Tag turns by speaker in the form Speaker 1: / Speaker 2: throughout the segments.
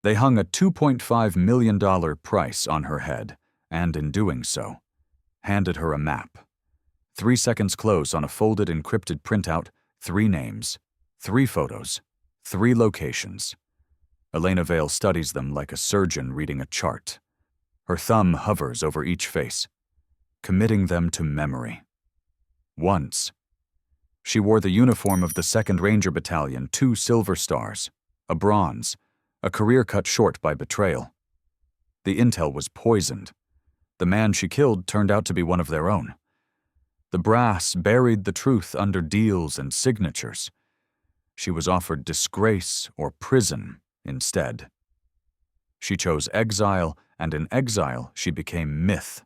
Speaker 1: They hung a $2.5 million price on her head, and in doing so, handed her a map. 3 seconds close on a folded encrypted printout, 3 names, 3 photos, 3 locations. Elena Vale studies them like a surgeon reading a chart. Her thumb hovers over each face, committing them to memory. Once, she wore the uniform of the 2nd Ranger Battalion, 2 silver stars, a bronze, a career cut short by betrayal. The intel was poisoned. The man she killed turned out to be one of their own. The brass buried the truth under deals and signatures. She was offered disgrace or prison instead. She chose exile, and in exile she became myth.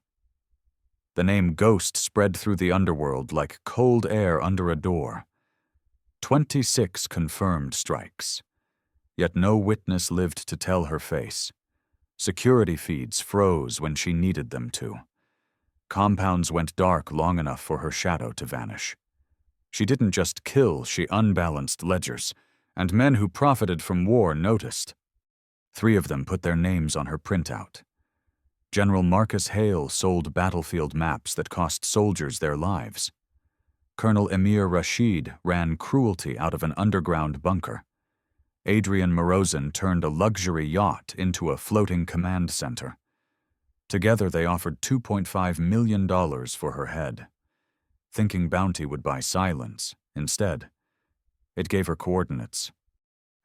Speaker 1: The name Ghost spread through the underworld like cold air under a door. 26 confirmed strikes. Yet no witness lived to tell her face. Security feeds froze when she needed them to. Compounds went dark long enough for her shadow to vanish. She didn't just kill, she unbalanced ledgers, and men who profited from war noticed. 3 of them put their names on her printout. General Marcus Hale sold battlefield maps that cost soldiers their lives. Colonel Emir Rashid ran cruelty out of an underground bunker. Adrian Morozin turned a luxury yacht into a floating command center. Together they offered $2.5 million for her head. Thinking bounty would buy silence, instead, it gave her coordinates.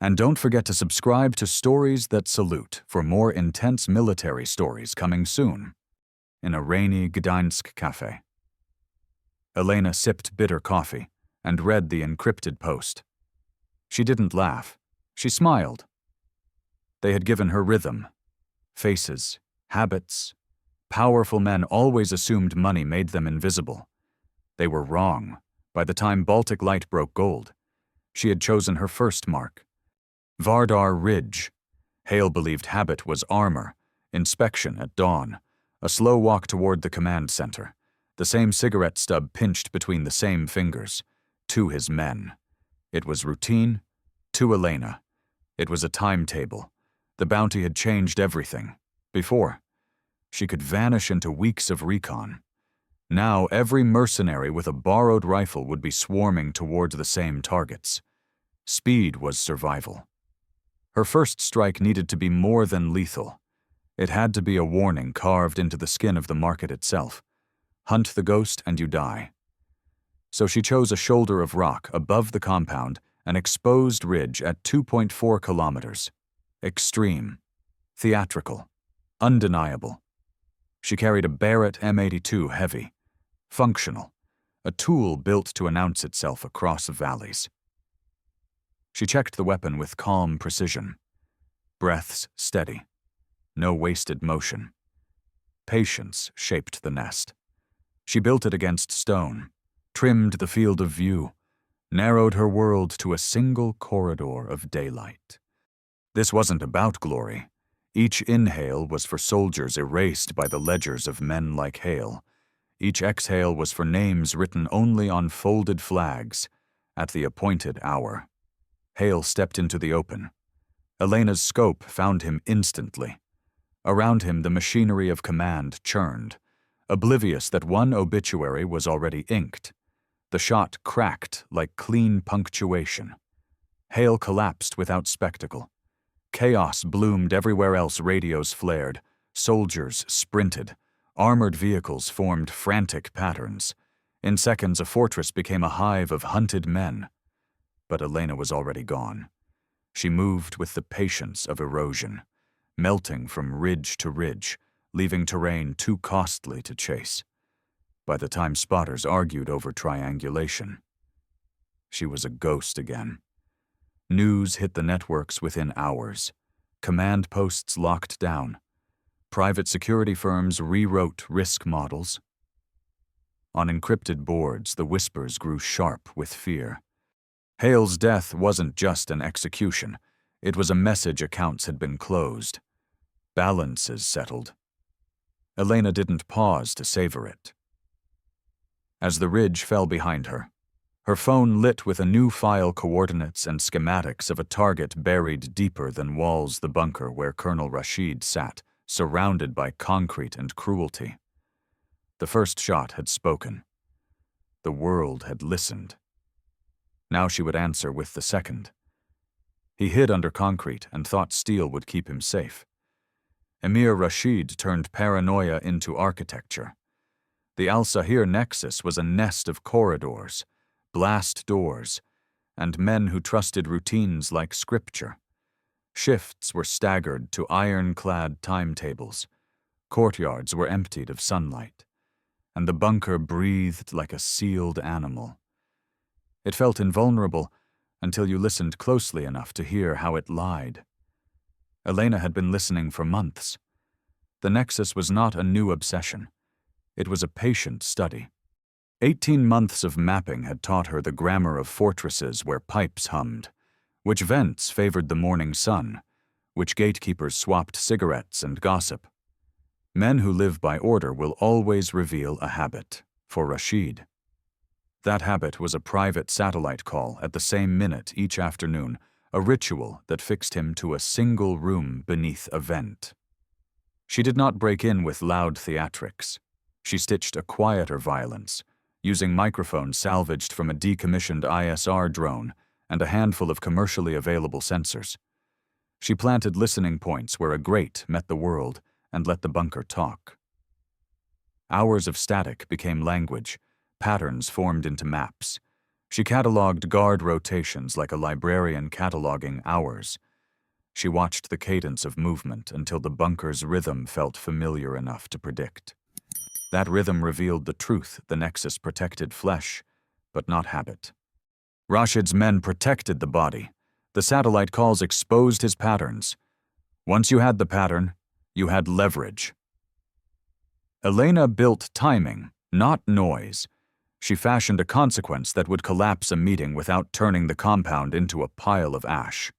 Speaker 1: And don't forget to subscribe to Stories That Salute for more intense military stories coming soon. In a rainy Gdańsk cafe. Elena sipped bitter coffee and read the encrypted post. She didn't laugh. She smiled. They had given her rhythm, faces, habits. Powerful men always assumed money made them invisible. They were wrong. By the time Baltic Light broke gold, she had chosen her first mark. Vardar Ridge. Hale believed habit was armor, inspection at dawn, a slow walk toward the command center, the same cigarette stub pinched between the same fingers, to his men. It was routine, to Elena. It was a timetable. The bounty had changed everything. Before, she could vanish into weeks of recon. Now every mercenary with a borrowed rifle would be swarming towards the same targets. Speed was survival. Her first strike needed to be more than lethal. It had to be a warning carved into the skin of the market itself. Hunt the ghost and you die. So she chose a shoulder of rock above the compound, an exposed ridge at 2.4 kilometers. Extreme, theatrical, undeniable. She carried a Barrett M82 heavy, functional, a tool built to announce itself across valleys. She checked the weapon with calm precision. Breaths steady. No wasted motion. Patience shaped the nest. She built it against stone, trimmed the field of view, narrowed her world to a single corridor of daylight. This wasn't about glory. Each inhale was for soldiers erased by the ledgers of men like Hale. Each exhale was for names written only on folded flags at the appointed hour. Hale stepped into the open. Elena's scope found him instantly. Around him the machinery of command churned, oblivious that one obituary was already inked. The shot cracked like clean punctuation. Hale collapsed without spectacle. Chaos bloomed everywhere else. Radios flared. Soldiers sprinted. Armored vehicles formed frantic patterns. In seconds, a fortress became a hive of hunted men. But Elena was already gone. She moved with the patience of erosion, melting from ridge to ridge, leaving terrain too costly to chase. By the time spotters argued over triangulation, she was a ghost again. News hit the networks within hours. Command posts locked down. Private security firms rewrote risk models. On encrypted boards, the whispers grew sharp with fear. Hale's death wasn't just an execution. It was a message accounts had been closed. Balances settled. Elena didn't pause to savor it. As the ridge fell behind her, Her phone lit with a new file coordinates and schematics of a target buried deeper than walls the bunker where Colonel Rashid sat, surrounded by concrete and cruelty. The first shot had spoken. The world had listened. Now she would answer with the second. He hid under concrete and thought steel would keep him safe. Emir Rashid turned paranoia into architecture. The Al-Sahir nexus was a nest of corridors, blast doors, and men who trusted routines like scripture. Shifts were staggered to ironclad timetables. Courtyards were emptied of sunlight, and the bunker breathed like a sealed animal. It felt invulnerable until you listened closely enough to hear how it lied. Elena had been listening for months. The nexus was not a new obsession. It was a patient study. 18 months of mapping had taught her the grammar of fortresses where pipes hummed, which vents favored the morning sun, which gatekeepers swapped cigarettes and gossip. Men who live by order will always reveal a habit, for Rashid. That habit was a private satellite call at the same minute each afternoon, a ritual that fixed him to a single room beneath a vent. She did not break in with loud theatrics. She stitched a quieter violence, using microphones salvaged from a decommissioned ISR drone and a handful of commercially available sensors. She planted listening points where a grate met the world and let the bunker talk. Hours of static became language, patterns formed into maps. She cataloged guard rotations like a librarian cataloging hours. She watched the cadence of movement until the bunker's rhythm felt familiar enough to predict. That rhythm revealed the truth the Nexus protected flesh, but not habit. Rashid's men protected the body. The satellite calls exposed his patterns. Once you had the pattern, you had leverage. Elena built timing, not noise. She fashioned a consequence that would collapse a meeting without turning the compound into a pile of ash.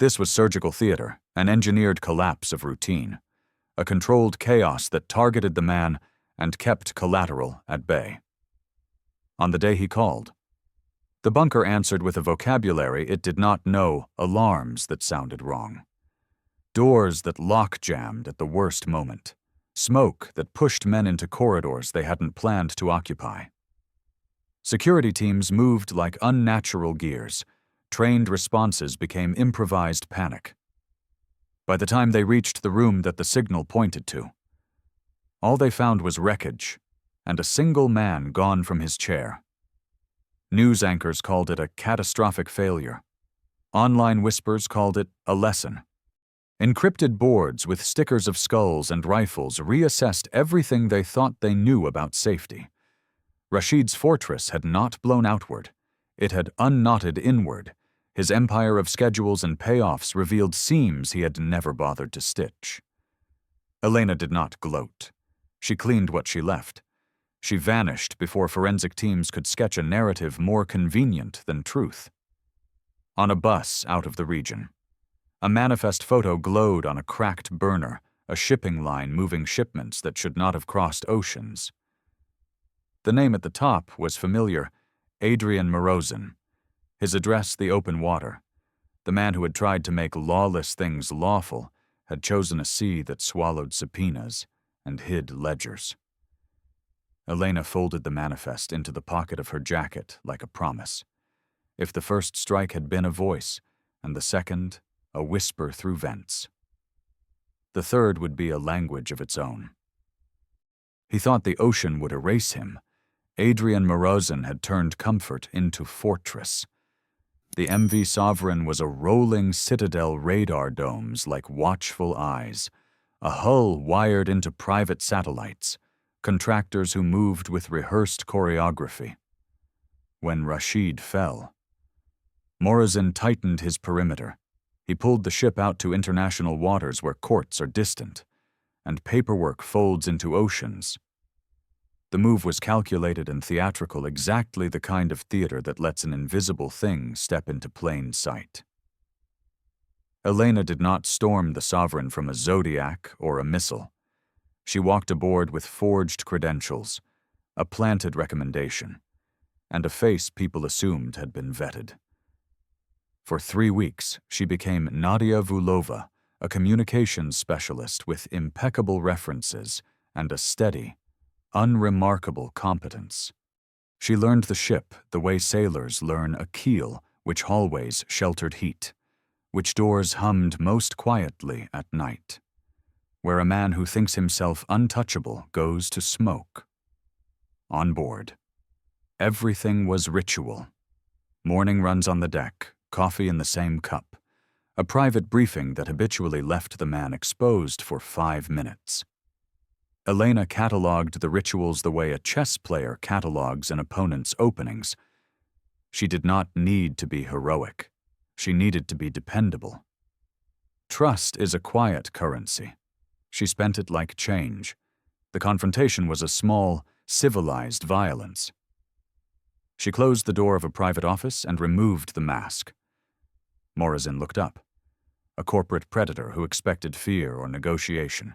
Speaker 1: This was surgical theater, an engineered collapse of routine, a controlled chaos that targeted the man and kept collateral at bay. On the day he called, the bunker answered with a vocabulary it did not know, alarms that sounded wrong. Doors that lock-jammed at the worst moment. Smoke that pushed men into corridors they hadn't planned to occupy. Security teams moved like unnatural gears. Trained responses became improvised panic. By the time they reached the room that the signal pointed to, all they found was wreckage and a single man gone from his chair. News anchors called it a catastrophic failure. Online whispers called it a lesson. Encrypted boards with stickers of skulls and rifles reassessed everything they thought they knew about safety. Rashid's fortress had not blown outward. It had unknotted inward. His empire of schedules and payoffs revealed seams he had never bothered to stitch. Elena did not gloat. She cleaned what she left. She vanished before forensic teams could sketch a narrative more convenient than truth. On a bus out of the region, a manifest photo glowed on a cracked burner, a shipping line moving shipments that should not have crossed oceans. The name at the top was familiar, Adrian Morozin. His address the open water. The man who had tried to make lawless things lawful had chosen a sea that swallowed subpoenas and hid ledgers. Elena folded the manifest into the pocket of her jacket like a promise. If the first strike had been a voice, and the second, a whisper through vents, the third would be a language of its own. He thought the ocean would erase him. Adrian Morozin had turned comfort into fortress. The MV Sovereign was a rolling citadel radar domes like watchful eyes, a hull wired into private satellites, contractors who moved with rehearsed choreography. When Rashid fell, Morozin tightened his perimeter. He pulled the ship out to international waters where courts are distant, and paperwork folds into oceans. The move was calculated and theatrical, exactly the kind of theater that lets an invisible thing step into plain sight. Elena did not storm the Sovereign from a Zodiac or a missile. She walked aboard with forged credentials, a planted recommendation, and a face people assumed had been vetted. For 3 weeks, she became Nadia Vulova, a communications specialist with impeccable references and a steady, unremarkable competence. She learned the ship the way sailors learn a keel, which hallways sheltered heat, which doors hummed most quietly at night, where a man who thinks himself untouchable goes to smoke. On board, everything was ritual. Morning runs on the deck, coffee in the same cup, a private briefing that habitually left the man exposed for 5 minutes. Elena catalogued the rituals the way a chess player catalogues an opponent's openings. She did not need to be heroic. She needed to be dependable. Trust is a quiet currency. She spent it like change. The confrontation was a small, civilized violence. She closed the door of a private office and removed the mask. Morazin looked up, a corporate predator who expected fear or negotiation.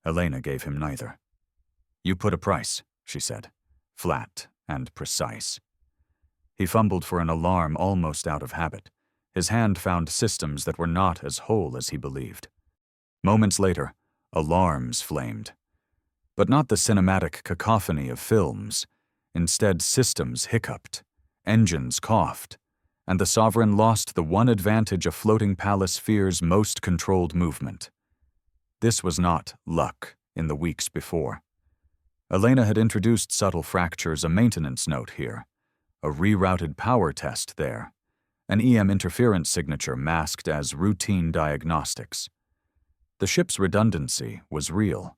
Speaker 1: Elena gave him neither. "You put a price," she said, flat and precise. He fumbled for an alarm almost out of habit. His hand found systems that were not as whole as he believed. Moments later, alarms flamed. But not the cinematic cacophony of films. Instead, systems hiccuped, engines coughed, and the sovereign lost the one advantage a floating palace fears most: controlled movement. This was not luck in the weeks before. Elena had introduced subtle fractures, a maintenance note here, a rerouted power test there, an EM interference signature masked as routine diagnostics. The ship's redundancy was real,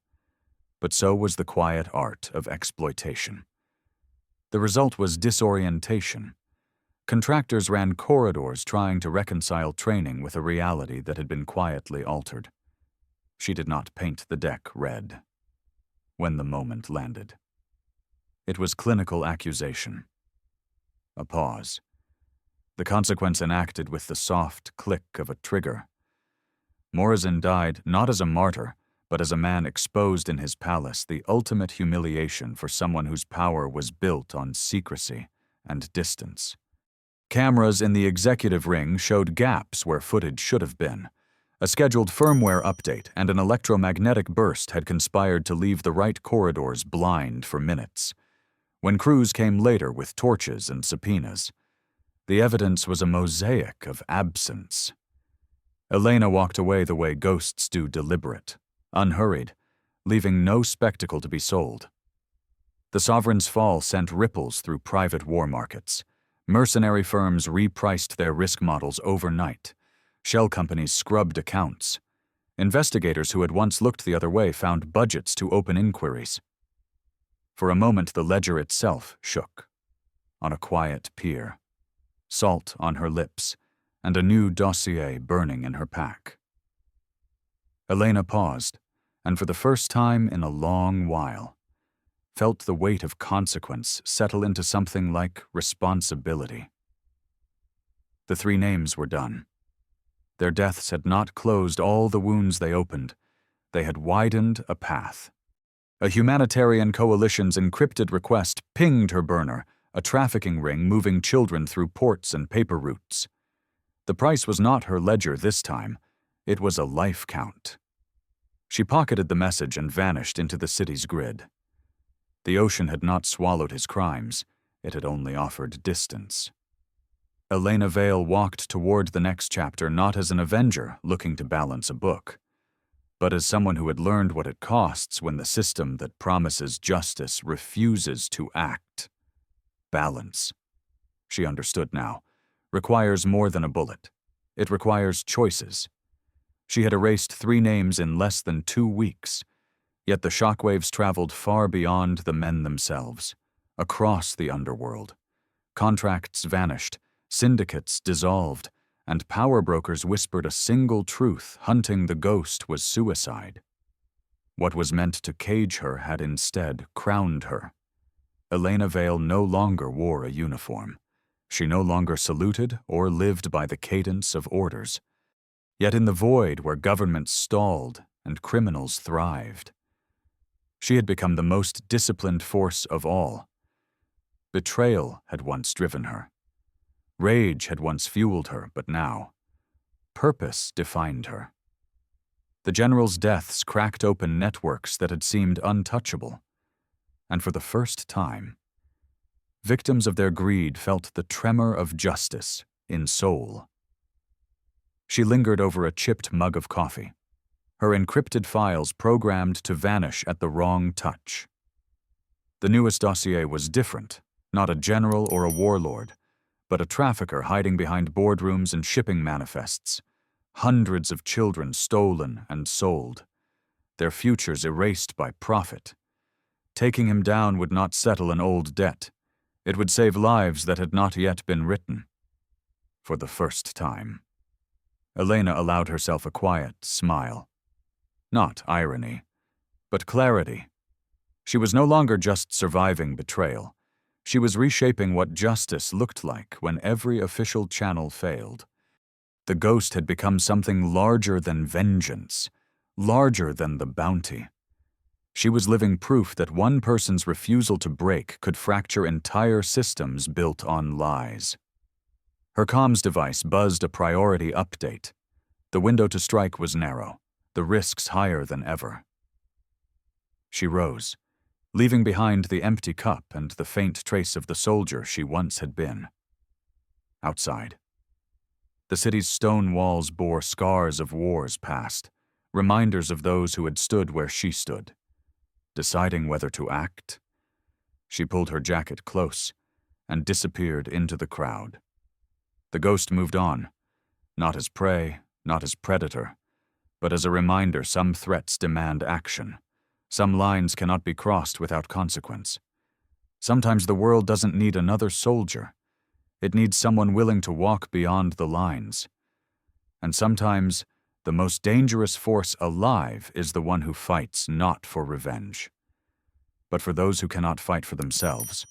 Speaker 1: but so was the quiet art of exploitation. The result was disorientation. Contractors ran corridors trying to reconcile training with a reality that had been quietly altered. She did not paint the deck red. When the moment landed, it was clinical accusation. A pause. The consequence enacted with the soft click of a trigger. Morazin died not as a martyr, but as a man exposed in his palace, the ultimate humiliation for someone whose power was built on secrecy and distance. Cameras in the executive ring showed gaps where footage should have been. A scheduled firmware update and an electromagnetic burst had conspired to leave the right corridors blind for minutes. When crews came later with torches and subpoenas, the evidence was a mosaic of absence. Elena walked away the way ghosts do, deliberate, unhurried, leaving no spectacle to be sold. The sovereign's fall sent ripples through private war markets. Mercenary firms repriced their risk models overnight. Shell companies scrubbed accounts. Investigators who had once looked the other way found budgets to open inquiries. For a moment, the ledger itself shook. On a quiet pier, salt on her lips, and a new dossier burning in her pack. Elena paused, and for the first time in a long while, felt the weight of consequence settle into something like responsibility. The 3 names were done. Their deaths had not closed all the wounds they opened. They had widened a path. A humanitarian coalition's encrypted request pinged her burner, a trafficking ring moving children through ports and paper routes. The price was not her ledger this time. It was a life count. She pocketed the message and vanished into the city's grid. The ocean had not swallowed his crimes. It had only offered distance. Elena Vale walked toward the next chapter not as an avenger looking to balance a book, but as someone who had learned what it costs when the system that promises justice refuses to act. Balance, she understood now, requires more than a bullet. It requires choices. She had erased 3 names in less than 2 weeks, yet the shockwaves traveled far beyond the men themselves, across the underworld. Contracts vanished, syndicates dissolved, and power brokers whispered a single truth: hunting the ghost was suicide. What was meant to cage her had instead crowned her. Elena Vale no longer wore a uniform. She no longer saluted or lived by the cadence of orders. Yet in the void where governments stalled and criminals thrived, she had become the most disciplined force of all. Betrayal had once driven her. Rage had once fueled her, but now, purpose defined her. The general's deaths cracked open networks that had seemed untouchable, and for the first time, victims of their greed felt the tremor of justice in soul. She lingered over a chipped mug of coffee, her encrypted files programmed to vanish at the wrong touch. The newest dossier was different, not a general or a warlord, but a trafficker hiding behind boardrooms and shipping manifests. Hundreds of children stolen and sold, their futures erased by profit. Taking him down would not settle an old debt. It would save lives that had not yet been written. For the first time, Elena allowed herself a quiet smile. Not irony, but clarity. She was no longer just surviving betrayal. She was reshaping what justice looked like when every official channel failed. The ghost had become something larger than vengeance, larger than the bounty. She was living proof that one person's refusal to break could fracture entire systems built on lies. Her comms device buzzed a priority update. The window to strike was narrow, the risks higher than ever. She rose, leaving behind the empty cup and the faint trace of the soldier she once had been. Outside, the city's stone walls bore scars of wars past, reminders of those who had stood where she stood. Deciding whether to act, she pulled her jacket close and disappeared into the crowd. The ghost moved on, not as prey, not as predator, but as a reminder some threats demand action. Some lines cannot be crossed without consequence. Sometimes the world doesn't need another soldier. It needs someone willing to walk beyond the lines. And sometimes, the most dangerous force alive is the one who fights not for revenge, but for those who cannot fight for themselves.